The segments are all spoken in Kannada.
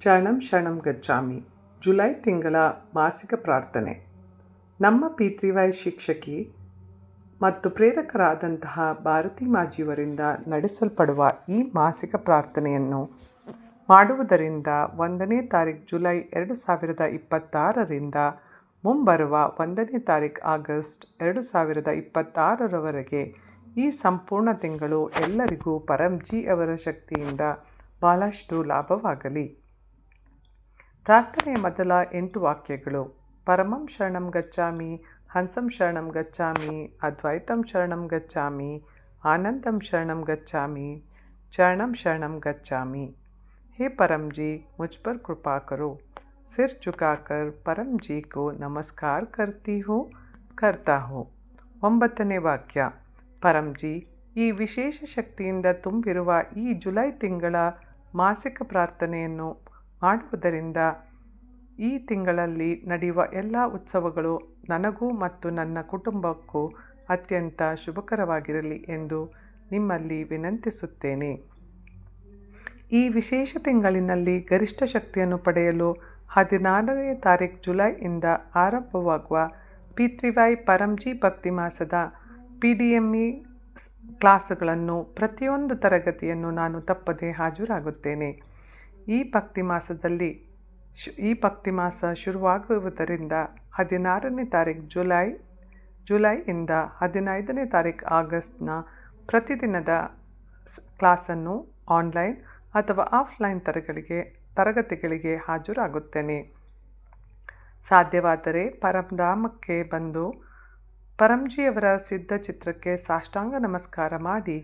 ಶರಣಂ ಶರಣಂ ಗಚ್ಚಾಮಿ. ಜುಲೈ ತಿಂಗಳ ಮಾಸಿಕ ಪ್ರಾರ್ಥನೆ. ನಮ್ಮ ಪಿತೃವಾಯ್ ಶಿಕ್ಷಕಿ ಮತ್ತು ಪ್ರೇರಕರಾದಂತಹ ಭಾರತಿ ಮಾಜಿಯವರಿಂದ ನಡೆಸಲ್ಪಡುವ ಈ ಮಾಸಿಕ ಪ್ರಾರ್ಥನೆಯನ್ನು ಮಾಡುವುದರಿಂದ 1ನೇ ತಾರೀಕು ಜುಲೈ 2026ರಿಂದ ಮುಂಬರುವ 1ನೇ ತಾರೀಕು ಆಗಸ್ಟ್ 2026ರವರೆಗೆ ಈ ಸಂಪೂರ್ಣ ತಿಂಗಳು ಎಲ್ಲರಿಗೂ ಪರಂಜಿ ಅವರ ಶಕ್ತಿಯಿಂದ ಬಹಳಷ್ಟು ಲಾಭವಾಗಲಿ. ಪ್ರಾರ್ಥನೆಯ ಮೊದಲ 8 ವಾಕ್ಯಗಳು: ಪರಮಂ ಶರಣಂ ಗಚ್ಚಾಮಿ, ಹಂಸಂ ಶರಣಂ ಗಚ್ಚಾಮಿ, ಅದ್ವೈತಂ ಶರಣಂ ಗಚ್ಚಾಮಿ, ಆನಂದಂ ಶರಣಂ ಗಚ್ಚಾಮಿ, ಚರಣಂ ಶರಣಂ ಗಚ್ಚಾಮಿ. हे परम जी, मुझ पर कृपा करो. सिर झुकाकर परम जी को नमस्कार करता हूँ. 9ನೇ ವಾಕ್ಯ: ಪರಂ ಜಿ, ಈ ವಿಶೇಷ ಶಕ್ತಿಯಿಂದ ತುಂಬಿರುವ ಈ ಜುಲೈ ತಿಂಗಳ ಮಾಸಿಕ ಪ್ರಾರ್ಥನೆಯನ್ನು ಮಾಡುವುದರಿಂದ ಈ ತಿಂಗಳಲ್ಲಿ ನಡೆಯುವ ಎಲ್ಲ ಉತ್ಸವಗಳು ನನಗೂ ಮತ್ತು ನನ್ನ ಕುಟುಂಬಕ್ಕೂ ಅತ್ಯಂತ ಶುಭಕರವಾಗಿರಲಿ ಎಂದು ನಿಮ್ಮಲ್ಲಿ ವಿನಂತಿಸುತ್ತೇನೆ. ಈ ವಿಶೇಷ ತಿಂಗಳಿನಲ್ಲಿ ಗರಿಷ್ಠ ಶಕ್ತಿಯನ್ನು ಪಡೆಯಲು 14ನೇ ತಾರೀಕು ಜುಲೈಯಿಂದ ಆರಂಭವಾಗುವ ಪಿತೃವಾಯ್ ಪರಂಜಿ ಭಕ್ತಿ ಮಾಸದ PDME ಕ್ಲಾಸ್ಗಳನ್ನು ಪ್ರತಿಯೊಂದು ತರಗತಿಯನ್ನು ನಾನು ತಪ್ಪದೆ ಹಾಜರಾಗುತ್ತೇನೆ. ಈ ಭಕ್ತಿ ಮಾಸ ಶುರುವಾಗುವುದರಿಂದ 16ನೇ ತಾರೀಕು ಜುಲೈಯಿಂದ 15ನೇ ತಾರೀಕು ಆಗಸ್ಟ್ನ ಪ್ರತಿದಿನದ ಕ್ಲಾಸನ್ನು ಆನ್ಲೈನ್ ಅಥವಾ ಆಫ್ಲೈನ್ ತರಗತಿಗಳಿಗೆ ಹಾಜರಾಗುತ್ತೇನೆ. ಸಾಧ್ಯವಾದರೆ ಪರಂಧಾಮಕ್ಕೆ ಬಂದು ಪರಂಜಿಯವರ ಸಿದ್ಧ ಚಿತ್ರಕ್ಕೆ ಸಾಷ್ಟಾಂಗ ನಮಸ್ಕಾರ ಮಾಡಿ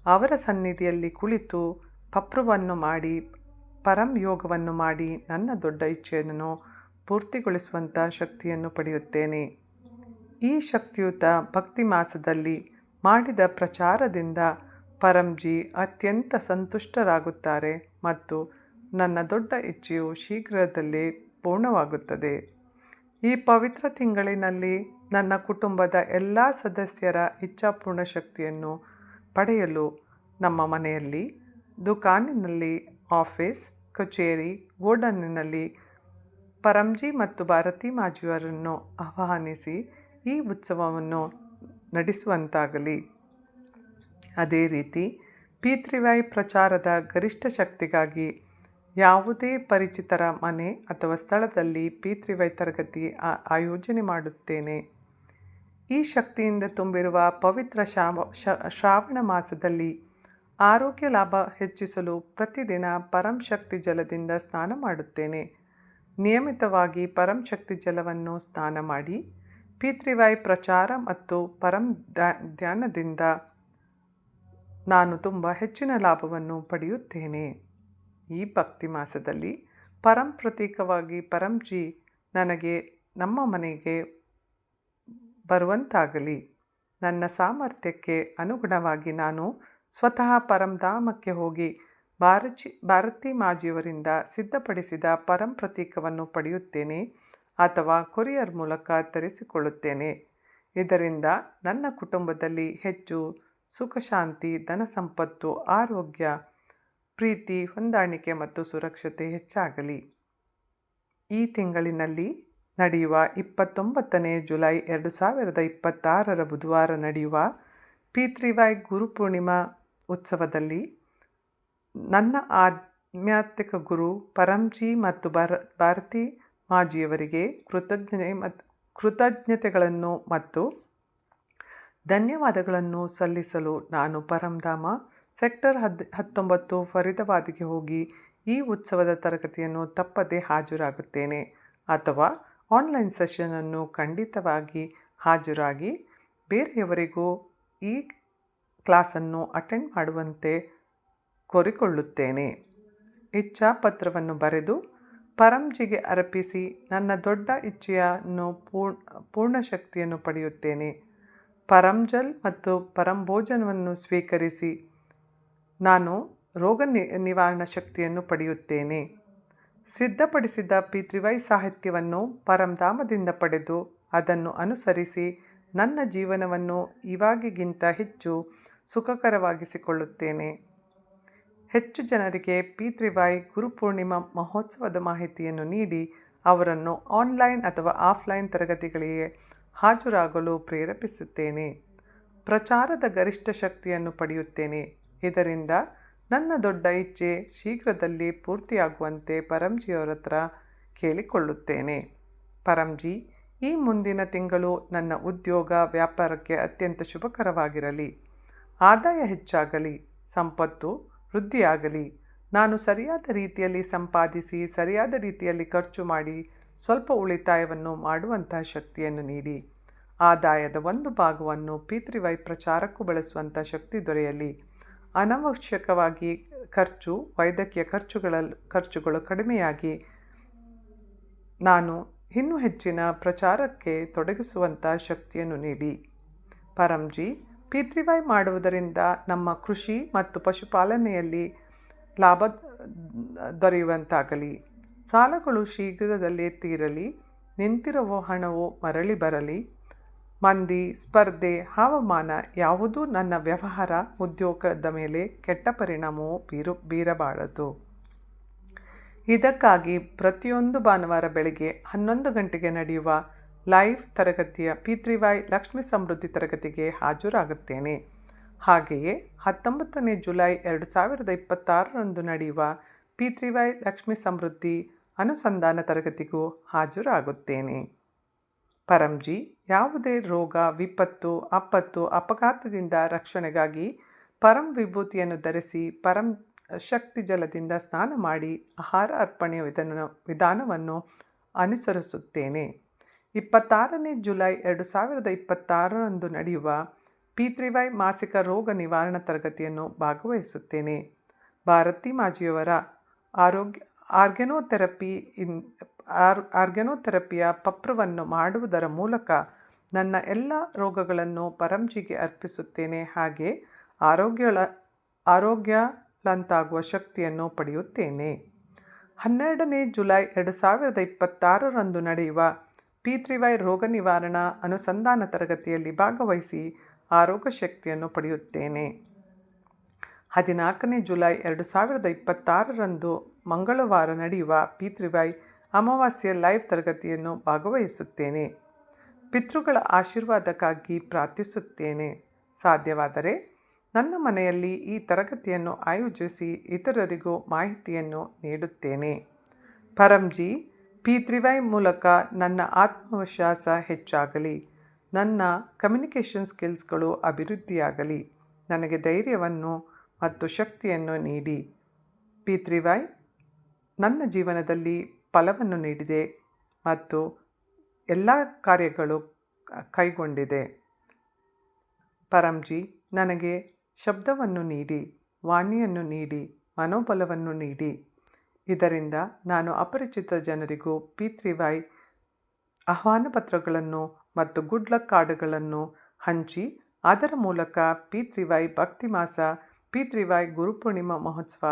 ಅವರ ಸನ್ನಿಧಿಯಲ್ಲಿ ಕುಳಿತು ಪಪ್ರವನ್ನು ಮಾಡಿ ಪರಂ ಯೋಗವನ್ನು ಮಾಡಿ ನನ್ನ ದೊಡ್ಡ ಇಚ್ಛೆಯನ್ನು ಪೂರ್ತಿಗೊಳಿಸುವಂಥ ಶಕ್ತಿಯನ್ನು ಪಡೆಯುತ್ತೇನೆ. ಈ ಶಕ್ತಿಯುತ ಭಕ್ತಿ ಮಾಸದಲ್ಲಿ ಮಾಡಿದ ಪ್ರಚಾರದಿಂದ ಪರಂಜಿ ಅತ್ಯಂತ ಸಂತುಷ್ಟರಾಗುತ್ತಾರೆ ಮತ್ತು ನನ್ನ ದೊಡ್ಡ ಇಚ್ಛೆಯು ಶೀಘ್ರದಲ್ಲೇ ಪೂರ್ಣವಾಗುತ್ತದೆ. ಈ ಪವಿತ್ರ ತಿಂಗಳಿನಲ್ಲಿ ನನ್ನ ಕುಟುಂಬದ ಎಲ್ಲ ಸದಸ್ಯರ ಇಚ್ಛಾಪೂರ್ಣ ಶಕ್ತಿಯನ್ನು ಪಡೆಯಲು ನಮ್ಮ ಮನೆಯಲ್ಲಿ, ದುಕಾನಿನಲ್ಲಿ, ಆಫೀಸ್, ಕಚೇರಿ, ಗೋಡನ್ನಿನಲ್ಲಿ ಪರಂಜಿ ಮತ್ತು ಭಾರತಿ ಮಾಜಿಯವರನ್ನು ಆಹ್ವಾನಿಸಿ ಈ ಉತ್ಸವವನ್ನು ನಡೆಸುವಂತಾಗಲಿ. ಅದೇ ರೀತಿ ಪಿತೃವಾಯ್ ಪ್ರಚಾರದ ಗರಿಷ್ಠ ಶಕ್ತಿಗಾಗಿ ಯಾವುದೇ ಪರಿಚಿತರ ಮನೆ ಅಥವಾ ಸ್ಥಳದಲ್ಲಿ ಪಿತೃವಾಯ್ ತರಗತಿ ಆಯೋಜನೆ ಮಾಡುತ್ತೇನೆ. ಈ ಶಕ್ತಿಯಿಂದ ತುಂಬಿರುವ ಪವಿತ್ರ ಶ್ರಾವಣ ಮಾಸದಲ್ಲಿ ಆರೋಗ್ಯ ಲಾಭ ಹೆಚ್ಚಿಸಲು ಪ್ರತಿದಿನ ಪರಂ ಶಕ್ತಿ ಜಲದಿಂದ ಸ್ನಾನ ಮಾಡುತ್ತೇನೆ. ನಿಯಮಿತವಾಗಿ ಪರಂ ಶಕ್ತಿ ಜಲವನ್ನು ಸ್ನಾನ ಮಾಡಿ ಪಿತೃವಾಯ್ ಪ್ರಚಾರ ಮತ್ತು ಪರಂ ಧ್ಯಾನದಿಂದ ನಾನು ತುಂಬ ಹೆಚ್ಚಿನ ಲಾಭವನ್ನು ಪಡೆಯುತ್ತೇನೆ. ಈ ಭಕ್ತಿ ಮಾಸದಲ್ಲಿ ಪರಂ ಪ್ರತೀಕವಾಗಿ ಪರಂಜಿ ನನಗೆ ನಮ್ಮ ಮನೆಗೆ ಬರುವಂತಾಗಲಿ. ನನ್ನ ಸಾಮರ್ಥ್ಯಕ್ಕೆ ಅನುಗುಣವಾಗಿ ನಾನು ಸ್ವತಃ ಪರಂಧಾಮಕ್ಕೆ ಹೋಗಿ ಭಾರತಿ ಮಾಜಿಯವರಿಂದ ಸಿದ್ಧಪಡಿಸಿದ ಪರಂ ಪ್ರತೀಕವನ್ನು ಪಡೆಯುತ್ತೇನೆ ಅಥವಾ ಕೊರಿಯರ್ ಮೂಲಕ ತರಿಸಿಕೊಳ್ಳುತ್ತೇನೆ. ಇದರಿಂದ ನನ್ನ ಕುಟುಂಬದಲ್ಲಿ ಹೆಚ್ಚು ಸುಖ, ಶಾಂತಿ, ಧನ ಸಂಪತ್ತು, ಆರೋಗ್ಯ, ಪ್ರೀತಿ, ಹೊಂದಾಣಿಕೆ ಮತ್ತು ಸುರಕ್ಷತೆ ಹೆಚ್ಚಾಗಲಿ. ಈ ತಿಂಗಳಿನಲ್ಲಿ ನಡೆಯುವ 29ನೇ ಜುಲೈ 2026 ಬುಧವಾರ ನಡೆಯುವ ಪಿತೃವಾಯ್ ಗುರುಪೂರ್ಣಿಮಾ ಉತ್ಸವದಲ್ಲಿ ನನ್ನ ಆಧ್ಯಾತ್ಮಿಕ ಗುರು ಪರಂಜಿ ಮತ್ತು ಭಾರತಿ ಮಾಜಿಯವರಿಗೆ ಕೃತಜ್ಞತೆಗಳನ್ನು ಮತ್ತು ಧನ್ಯವಾದಗಳನ್ನು ಸಲ್ಲಿಸಲು ನಾನು ಪರಂಧಾಮ ಸೆಕ್ಟರ್ 19 ಫರೀದಾಬಾದ್ಗೆ ಹೋಗಿ ಈ ಉತ್ಸವದ ತರಗತಿಯನ್ನು ತಪ್ಪದೆ ಹಾಜರಾಗುತ್ತೇನೆ ಅಥವಾ ಆನ್ಲೈನ್ ಸೆಷನನ್ನು ಖಂಡಿತವಾಗಿ ಹಾಜರಾಗಿ ಬೇರೆಯವರಿಗೂ ಈ ಕ್ಲಾಸನ್ನು ಅಟೆಂಡ್ ಮಾಡುವಂತೆ ಕೋರಿಕೊಳ್ಳುತ್ತೇನೆ. ಇಚ್ಛಾಪತ್ರವನ್ನು ಬರೆದು ಪರಂಜಿಗೆ ಅರ್ಪಿಸಿ ನನ್ನ ದೊಡ್ಡ ಇಚ್ಛೆಯನ್ನು ಪೂರ್ಣ ಶಕ್ತಿಯನ್ನು ಪಡೆಯುತ್ತೇನೆ. ಪರಂಜಲ್ ಮತ್ತು ಪರಂಭೋಜನವನ್ನು ಸ್ವೀಕರಿಸಿ ನಾನು ರೋಗ ನಿವಾರಣಾ ಶಕ್ತಿಯನ್ನು ಪಡೆಯುತ್ತೇನೆ. ಸಿದ್ಧಪಡಿಸಿದ ಪಿತೃವಾಯ್ ಸಾಹಿತ್ಯವನ್ನು ಪರಂಧಾಮದಿಂದ ಪಡೆದು ಅದನ್ನು ಅನುಸರಿಸಿ ನನ್ನ ಜೀವನವನ್ನು ಇವಾಗಿಗಿಂತ ಹೆಚ್ಚು ಸುಖಕರವಾಗಿಸಿಕೊಳ್ಳುತ್ತೇನೆ. ಹೆಚ್ಚು ಜನರಿಗೆ P3Y ಗುರುಪೂರ್ಣಿಮಾ ಮಹೋತ್ಸವದ ಮಾಹಿತಿಯನ್ನು ನೀಡಿ ಅವರನ್ನು ಆನ್ಲೈನ್ ಅಥವಾ ಆಫ್ಲೈನ್ ತರಗತಿಗಳಿಗೆ ಹಾಜರಾಗಲು ಪ್ರೇರೇಪಿಸುತ್ತೇನೆ. ಪ್ರಚಾರದ ಗರಿಷ್ಠ ಶಕ್ತಿಯನ್ನು ಪಡೆಯುತ್ತೇನೆ. ಇದರಿಂದ ನನ್ನ ದೊಡ್ಡ ಇಚ್ಛೆ ಶೀಘ್ರದಲ್ಲಿ ಪೂರ್ತಿಯಾಗುವಂತೆ ಪರಂಜಿಯವರ ಹತ್ರ ಕೇಳಿಕೊಳ್ಳುತ್ತೇನೆ. ಪರಂಜಿ, ಈ ಮುಂದಿನ ತಿಂಗಳು ನನ್ನ ಉದ್ಯೋಗ ವ್ಯಾಪಾರಕ್ಕೆ ಅತ್ಯಂತ ಶುಭಕರವಾಗಿರಲಿ. ಆದಾಯ ಹೆಚ್ಚಾಗಲಿ, ಸಂಪತ್ತು ವೃದ್ಧಿಯಾಗಲಿ. ನಾನು ಸರಿಯಾದ ರೀತಿಯಲ್ಲಿ ಸಂಪಾದಿಸಿ ಸರಿಯಾದ ರೀತಿಯಲ್ಲಿ ಖರ್ಚು ಮಾಡಿ ಸ್ವಲ್ಪ ಉಳಿತಾಯವನ್ನು ಮಾಡುವಂತಹ ಶಕ್ತಿಯನ್ನು ನೀಡಿ. ಆದಾಯದ ಒಂದು ಭಾಗವನ್ನು P3Y ಪ್ರಚಾರಕ್ಕೂ ಬಳಸುವಂಥ ಶಕ್ತಿ ದೊರೆಯಲಿ. ಅನವಶ್ಯಕವಾಗಿ ವೈದ್ಯಕೀಯ ಖರ್ಚುಗಳು ಕಡಿಮೆಯಾಗಿ ನಾನು ಇನ್ನೂ ಹೆಚ್ಚಿನ ಪ್ರಚಾರಕ್ಕೆ ತೊಡಗಿಸುವಂಥ ಶಕ್ತಿಯನ್ನು ನೀಡಿ. ಪರಂಜಿ, P3Y ಮಾಡುವುದರಿಂದ ನಮ್ಮ ಕೃಷಿ ಮತ್ತು ಪಶುಪಾಲನೆಯಲ್ಲಿ ಲಾಭ ದೊರೆಯುವಂತಾಗಲಿ. ಸಾಲಗಳು ಶೀಘ್ರದಲ್ಲೇ ತೀರಲಿ. ನಿಂತಿರುವ ಹಣವು ಮರಳಿ ಬರಲಿ. ಮಂದಿ, ಸ್ಪರ್ಧೆ, ಹವಾಮಾನ ಯಾವುದೂ ನನ್ನ ವ್ಯವಹಾರ ಉದ್ಯೋಗದ ಮೇಲೆ ಕೆಟ್ಟ ಪರಿಣಾಮವು ಬೀರಬಾರದು. ಇದಕ್ಕಾಗಿ ಪ್ರತಿಯೊಂದು ಭಾನುವಾರ ಬೆಳಗ್ಗೆ 11 ಗಂಟೆಗೆ ನಡೆಯುವ ಲೈವ್ ತರಗತಿಯ P3Y ಲಕ್ಷ್ಮೀ ಸಮೃದ್ಧಿ ತರಗತಿಗೆ ಹಾಜರಾಗುತ್ತೇನೆ. ಹಾಗೆಯೇ 19ನೇ ಜುಲೈ 2026 ನಡೆಯುವ P3Y ಲಕ್ಷ್ಮೀ ಸಮೃದ್ಧಿ ಅನುಸಂಧಾನ ತರಗತಿಗೂ ಹಾಜರಾಗುತ್ತೇನೆ. ಪರಂಜಿ, ಯಾವುದೇ ರೋಗ, ವಿಪತ್ತು, ಅಪಘಾತದಿಂದ ರಕ್ಷಣೆಗಾಗಿ ಪರಂ ವಿಭೂತಿಯನ್ನು ಧರಿಸಿ ಪರಂ ಶಕ್ತಿ ಜಲದಿಂದ ಸ್ನಾನ ಮಾಡಿ ಆಹಾರ ಅರ್ಪಣೆಯ ವಿಧಾನವನ್ನು ಅನುಸರಿಸುತ್ತೇನೆ. 26ನೇ ಜುಲೈ 2026 ನಡೆಯುವ P3Y ಮಾಸಿಕ ರೋಗ ನಿವಾರಣಾ ತರಗತಿಯನ್ನು ಭಾಗವಹಿಸುತ್ತೇನೆ. ಭಾರತಿ ಮಾಜಿಯವರ ಆರ್ಗನೋಥೆರಪಿಯ ಪತ್ರವನ್ನು ಮಾಡುವುದರ ಮೂಲಕ ನನ್ನ ಎಲ್ಲ ರೋಗಗಳನ್ನು ಪರಂಜಿಗೆ ಅರ್ಪಿಸುತ್ತೇನೆ. ಹಾಗೆ ಆರೋಗ್ಯಳಂತಾಗುವ ಶಕ್ತಿಯನ್ನು ಪಡೆಯುತ್ತೇನೆ. 12ನೇ ಜುಲೈ 2026 ನಡೆಯುವ P3Y ರೋಗ ನಿವಾರಣಾ ಅನುಸಂಧಾನ ತರಗತಿಯಲ್ಲಿ ಭಾಗವಹಿಸಿ ಆರೋಗ್ಯ ಶಕ್ತಿಯನ್ನು ಪಡೆಯುತ್ತೇನೆ. 14ನೇ ಜುಲೈ 2026 ಮಂಗಳವಾರ ನಡೆಯುವ P3Y ಅಮಾವಾಸ್ಯೆ ಲೈವ್ ತರಗತಿಯನ್ನು ಭಾಗವಹಿಸುತ್ತೇನೆ. ಪಿತೃಗಳ ಆಶೀರ್ವಾದಕ್ಕಾಗಿ ಪ್ರಾರ್ಥಿಸುತ್ತೇನೆ. ಸಾಧ್ಯವಾದರೆ ನನ್ನ ಮನೆಯಲ್ಲಿ ಈ ತರಗತಿಯನ್ನು ಆಯೋಜಿಸಿ ಇತರರಿಗೂ ಮಾಹಿತಿಯನ್ನು ನೀಡುತ್ತೇನೆ. ಪರಂಜಿ, P3Y ಮೂಲಕ ನನ್ನ ಆತ್ಮವಿಶ್ವಾಸ ಹೆಚ್ಚಾಗಲಿ. ನನ್ನ ಕಮ್ಯುನಿಕೇಷನ್ ಸ್ಕಿಲ್ಸ್ಗಳು ಅಭಿವೃದ್ಧಿಯಾಗಲಿ. ನನಗೆ ಧೈರ್ಯವನ್ನು ಮತ್ತು ಶಕ್ತಿಯನ್ನು ನೀಡಿ. P3Y ನನ್ನ ಜೀವನದಲ್ಲಿ ಫಲವನ್ನು ನೀಡಿದೆ ಮತ್ತು ಎಲ್ಲ ಕಾರ್ಯಗಳು ಕೈಗೊಂಡಿದೆ. ಪರಂಜಿ, ನನಗೆ ಶಬ್ದವನ್ನು ನೀಡಿ, ವಾಣಿಯನ್ನು ನೀಡಿ, ಮನೋಬಲವನ್ನು ನೀಡಿ. ಇದರಿಂದ ನಾನು ಅಪರಿಚಿತ ಜನರಿಗೂ P3Y ಆಹ್ವಾನ ಪತ್ರಗಳನ್ನು ಮತ್ತು ಗುಡ್ ಲಕ್ ಕಾರ್ಡ್ಗಳನ್ನು ಹಂಚಿ ಅದರ ಮೂಲಕ P3Y ಭಕ್ತಿ ಮಾಸ, P3Y ಗುರುಪೂರ್ಣಿಮಾ ಮಹೋತ್ಸವ,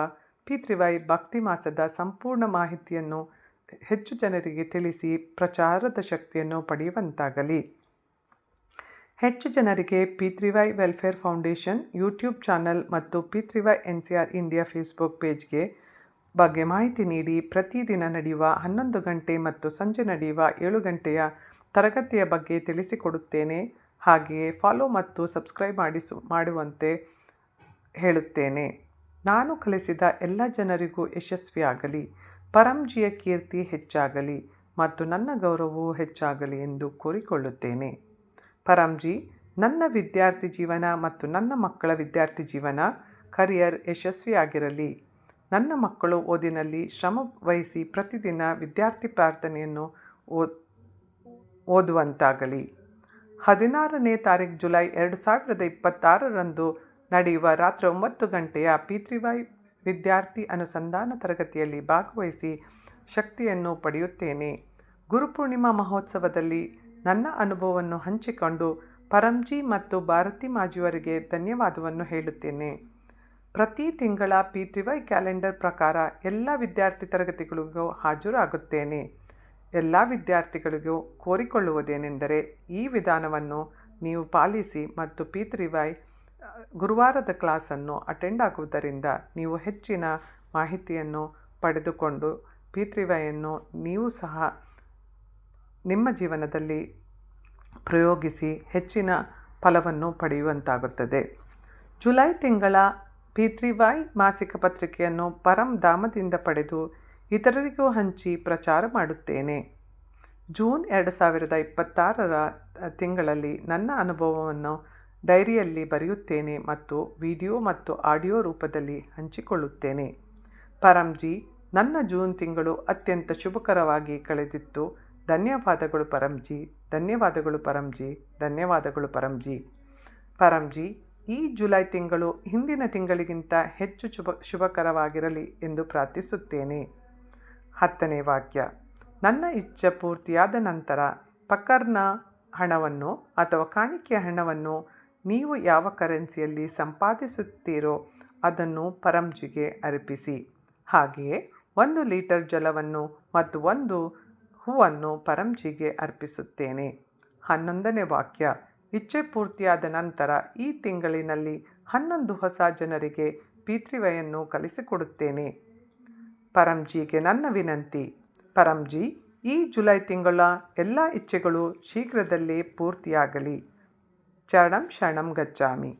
P3Y ಭಕ್ತಿ ಮಾಸದ ಸಂಪೂರ್ಣ ಮಾಹಿತಿಯನ್ನು ಹೆಚ್ಚು ಜನರಿಗೆ ತಿಳಿಸಿ ಪ್ರಚಾರದ ಶಕ್ತಿಯನ್ನು ಪಡೆಯುವಂತಾಗಲಿ. ಹೆಚ್ಚು ಜನರಿಗೆ P3Y welfare foundation YouTube channel ಮತ್ತು P3Y NCR ಇಂಡಿಯಾ ಫೇಸ್ಬುಕ್ ಪೇಜ್ಗೆ ಬಗ್ಗೆ ಮಾಹಿತಿ ನೀಡಿ ಪ್ರತಿದಿನ ನಡೆಯುವ 11 ಗಂಟೆ ಮತ್ತು ಸಂಜೆ ನಡೆಯುವ 7 ಗಂಟೆಯ ತರಗತಿಯ ಬಗ್ಗೆ ತಿಳಿಸಿಕೊಡುತ್ತೇನೆ. ಹಾಗೆಯೇ ಫಾಲೋ ಮತ್ತು ಸಬ್ಸ್ಕ್ರೈಬ್ ಮಾಡುವಂತೆ ಹೇಳುತ್ತೇನೆ. ನಾನು ಕಲಿಸಿದ ಎಲ್ಲ ಜನರಿಗೂ ಯಶಸ್ವಿಯಾಗಲಿ, ಪರಂಜಿಯ ಕೀರ್ತಿ ಹೆಚ್ಚಾಗಲಿ ಮತ್ತು ನನ್ನ ಗೌರವವೂ ಹೆಚ್ಚಾಗಲಿ ಎಂದು ಕೋರಿಕೊಳ್ಳುತ್ತೇನೆ. ಪರಂಜಿ, ನನ್ನ ವಿದ್ಯಾರ್ಥಿ ಜೀವನ ಮತ್ತು ನನ್ನ ಮಕ್ಕಳ ವಿದ್ಯಾರ್ಥಿ ಜೀವನ ಕರಿಯರ್ ಯಶಸ್ವಿಯಾಗಿರಲಿ. ನನ್ನ ಮಕ್ಕಳು ಓದಿನಲ್ಲಿ ಶ್ರಮ ವಹಿಸಿ ಪ್ರತಿದಿನ ವಿದ್ಯಾರ್ಥಿ ಪ್ರಾರ್ಥನೆಯನ್ನು ಓದುವಂತಾಗಲಿ. 16ನೇ ತಾರೀಕು ಜುಲೈ 2026 ನಡೆಯುವ ರಾತ್ರಿ 9 ಗಂಟೆಯ P3Y ವಿದ್ಯಾರ್ಥಿ ಅನುಸಂಧಾನ ತರಗತಿಯಲ್ಲಿ ಭಾಗವಹಿಸಿ ಶಕ್ತಿಯನ್ನು ಪಡೆಯುತ್ತೇನೆ. ಗುರುಪೂರ್ಣಿಮಾ ಮಹೋತ್ಸವದಲ್ಲಿ ನನ್ನ ಅನುಭವವನ್ನು ಹಂಚಿಕೊಂಡು ಪರಂಜಿ ಮತ್ತು ಭಾರತಿ ಮಾಜಿಯವರಿಗೆ ಧನ್ಯವಾದವನ್ನು ಹೇಳುತ್ತೇನೆ. ಪ್ರತಿ ತಿಂಗಳ P3Y ಕ್ಯಾಲೆಂಡರ್ ಪ್ರಕಾರ ಎಲ್ಲ ವಿದ್ಯಾರ್ಥಿ ತರಗತಿಗಳಿಗೂ ಹಾಜರಾಗುತ್ತೇನೆ. ಎಲ್ಲ ವಿದ್ಯಾರ್ಥಿಗಳಿಗೂ ಕೋರಿಕೊಳ್ಳುವುದೇನೆಂದರೆ ಈ ವಿಧಾನವನ್ನು ನೀವು ಪಾಲಿಸಿ ಮತ್ತು P3Y ಗುರುವಾರದ ಕ್ಲಾಸನ್ನು ಅಟೆಂಡ್ ಆಗುವುದರಿಂದ ನೀವು ಹೆಚ್ಚಿನ ಮಾಹಿತಿಯನ್ನು ಪಡೆದುಕೊಂಡು P3Y ನೀವು ಸಹ ನಿಮ್ಮ ಜೀವನದಲ್ಲಿ ಪ್ರಯೋಗಿಸಿ ಹೆಚ್ಚಿನ ಫಲವನ್ನು ಪಡೆಯುವಂತಾಗುತ್ತದೆ. ಜುಲೈ ತಿಂಗಳ P3Y ಮಾಸಿಕ ಪತ್ರಿಕೆಯನ್ನು ಪರಂಧಾಮದಿಂದ ಪಡೆದು ಇತರರಿಗೂ ಹಂಚಿ ಪ್ರಚಾರ ಮಾಡುತ್ತೇನೆ. ಜೂನ್ 2026 ತಿಂಗಳಲ್ಲಿ ನನ್ನ ಅನುಭವವನ್ನು ಡೈರಿಯಲ್ಲಿ ಬರೆಯುತ್ತೇನೆ ಮತ್ತು ವಿಡಿಯೋ ಮತ್ತು ಆಡಿಯೋ ರೂಪದಲ್ಲಿ ಹಂಚಿಕೊಳ್ಳುತ್ತೇನೆ. ಪರಂಜಿ, ನನ್ನ ಜೂನ್ ತಿಂಗಳು ಅತ್ಯಂತ ಶುಭಕರವಾಗಿ ಕಳೆದಿತ್ತು. ಧನ್ಯವಾದಗಳು ಪರಂಜಿ. ಧನ್ಯವಾದಗಳು ಪರಂಜಿ. ಧನ್ಯವಾದಗಳು ಪರಂಜಿ. ಪರಂಜಿ, ಈ ಜುಲೈ ತಿಂಗಳು ಹಿಂದಿನ ತಿಂಗಳಿಗಿಂತ ಹೆಚ್ಚು ಶುಭಕರವಾಗಿರಲಿ ಎಂದು ಪ್ರಾರ್ಥಿಸುತ್ತೇನೆ. 10ನೇ ವಾಕ್ಯ. ನನ್ನ ಇಚ್ಛೆ ಪೂರ್ತಿಯಾದ ನಂತರ ಪಕರ್ನ ಹಣವನ್ನು ಅಥವಾ ಕಾಣಿಕೆಯ ಹಣವನ್ನು ನೀವು ಯಾವ ಕರೆನ್ಸಿಯಲ್ಲಿ ಸಂಪಾದಿಸುತ್ತೀರೋ ಅದನ್ನು ಪರಂಜಿಗೆ ಅರ್ಪಿಸಿ. ಹಾಗೆಯೇ 1 ಲೀಟರ್ ಜಲವನ್ನು ಮತ್ತು 1 ಹೂವನ್ನು ಪರಂಜಿಗೆ ಅರ್ಪಿಸುತ್ತೇನೆ. 11ನೇ ವಾಕ್ಯ. ಇಚ್ಛೆ ಪೂರ್ತಿಯಾದ ನಂತರ ಈ ತಿಂಗಳಿನಲ್ಲಿ 11 ಹೊಸ ಜನರಿಗೆ P3Y ಕಲಿಸಿಕೊಡುತ್ತೇನೆ. ಪರಂಜಿಗೆ ನನ್ನ ವಿನಂತಿ. ಪರಂಜಿ, ಈ ಜುಲೈ ತಿಂಗಳ ಎಲ್ಲ ಇಚ್ಛೆಗಳು ಶೀಘ್ರದಲ್ಲೇ ಪೂರ್ತಿಯಾಗಲಿ. ಚರಣಂ ಶರಣಂ ಗಚ್ಚಾಮಿ.